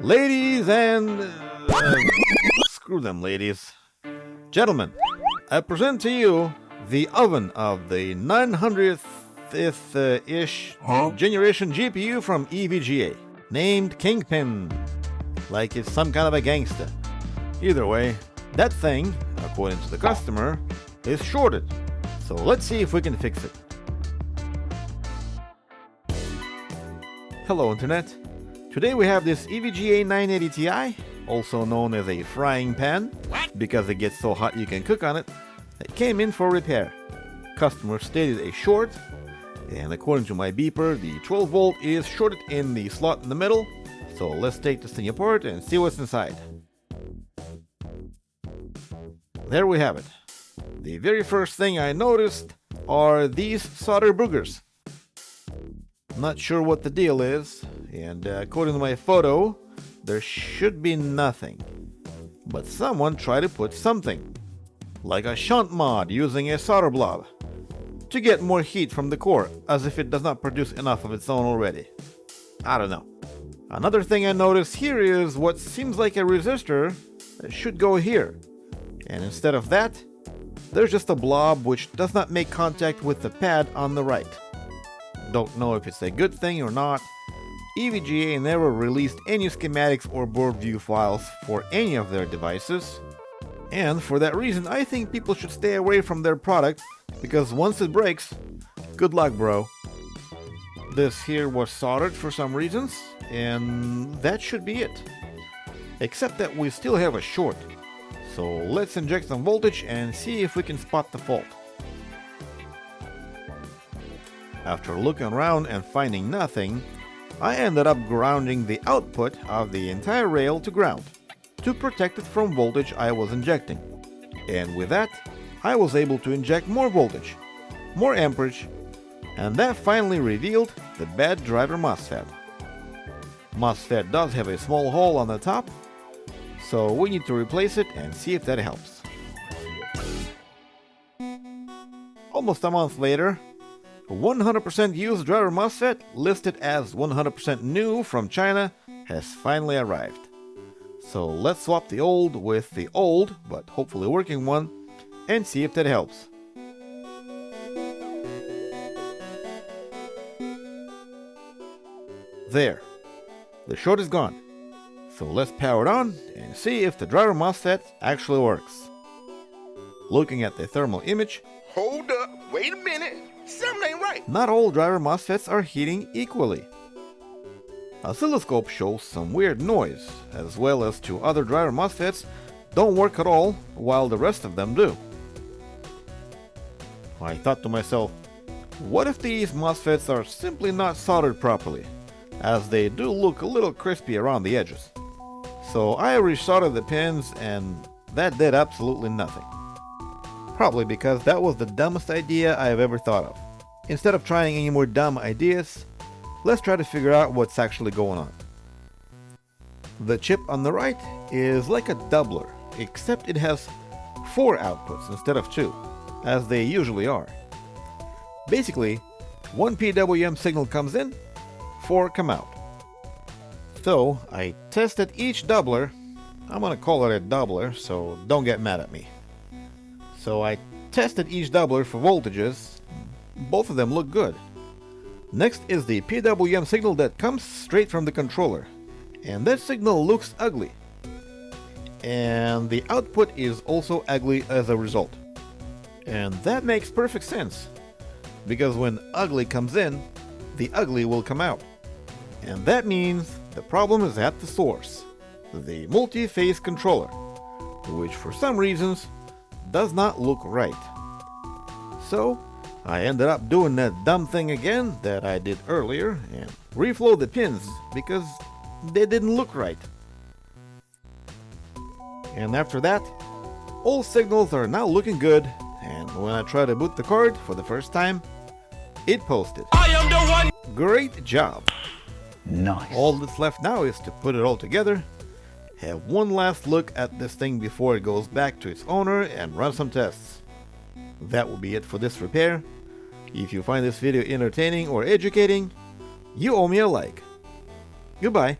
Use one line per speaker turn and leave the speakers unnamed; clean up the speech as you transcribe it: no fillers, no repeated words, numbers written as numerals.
Ladies and... screw them, ladies. Gentlemen, I present to you the oven of the 900th-ish generation GPU from EVGA, named Kingpin, like it's some kind of a gangster. Either way, that thing, according to the customer, is shorted. So let's see if we can fix it. Hello Internet. Today we have this EVGA 980 Ti, also known as a frying pan, because it gets so hot you can cook on it, that came in for repair. Customer stated a short, and according to my beeper, the 12 volt is shorted in the slot in the middle, so let's take this thing apart and see what's inside. There we have it. The very first thing I noticed are these solder boogers. Not sure what the deal is, and according to my photo, there should be nothing. But someone tried to put something, like a shunt mod using a solder blob, to get more heat from the core, as if it does not produce enough of its own already. I don't know. Another thing I noticed here is what seems like a resistor that should go here. And instead of that, there's just a blob which does not make contact with the pad on the right. Don't know if it's a good thing or not. EVGA never released any schematics or board view files for any of their devices. And for that reason, I think people should stay away from their product, because once it breaks, good luck, bro. This here was soldered for some reasons, and that should be it. Except that we still have a short. So let's inject some voltage and see if we can spot the fault. After looking around and finding nothing, I ended up grounding the output of the entire rail to ground, to protect it from voltage I was injecting. And with that, I was able to inject more voltage, more amperage, and that finally revealed the bad driver MOSFET. MOSFET does have a small hole on the top, so we need to replace it and see if that helps. Almost a month later, 100% used driver MOSFET, listed as 100% new from China, has finally arrived. So let's swap the old with the old, but hopefully working one, and see if that helps. There, the short is gone. So let's power it on and see if the driver MOSFET actually works. Looking at the thermal image,
Hold up, wait a minute, something ain't right.
not all driver MOSFETs are heating equally. Oscilloscope shows some weird noise, as well as two other driver MOSFETs don't work at all, while the rest of them do. I thought to myself, what if these MOSFETs are simply not soldered properly, as they do look a little crispy around the edges. So I resoldered the pins, and that did absolutely nothing. Probably because that was the dumbest idea I have ever thought of. Instead of trying any more dumb ideas, let's try to figure out what's actually going on. The chip on the right is like a doubler, except it has 4 outputs instead of 2, as they usually are. Basically, 1 PWM signal comes in, 4 come out. So I tested each doubler. I'm gonna call it a doubler, so don't get mad at me. So I tested each doubler for voltages. Both of them look good. Next is the PWM signal that comes straight from the controller, and that signal looks ugly. And the output is also ugly as a result. And that makes perfect sense, because when ugly comes in, the ugly will come out. And that means the problem is at the source, the multi-phase controller, which for some reasons does not look right. So I ended up doing that dumb thing again that I did earlier and reflow the pins because they didn't look right. And after that, all signals are now looking good, and when I try to boot the card for the first time, it posted.
I am the one.
Great job!
Nice.
All that's left now is to put it all together, have one last look at this thing before it goes back to its owner, and run some tests. That will be it for this repair. If you find this video entertaining or educating, you owe me a like. Goodbye.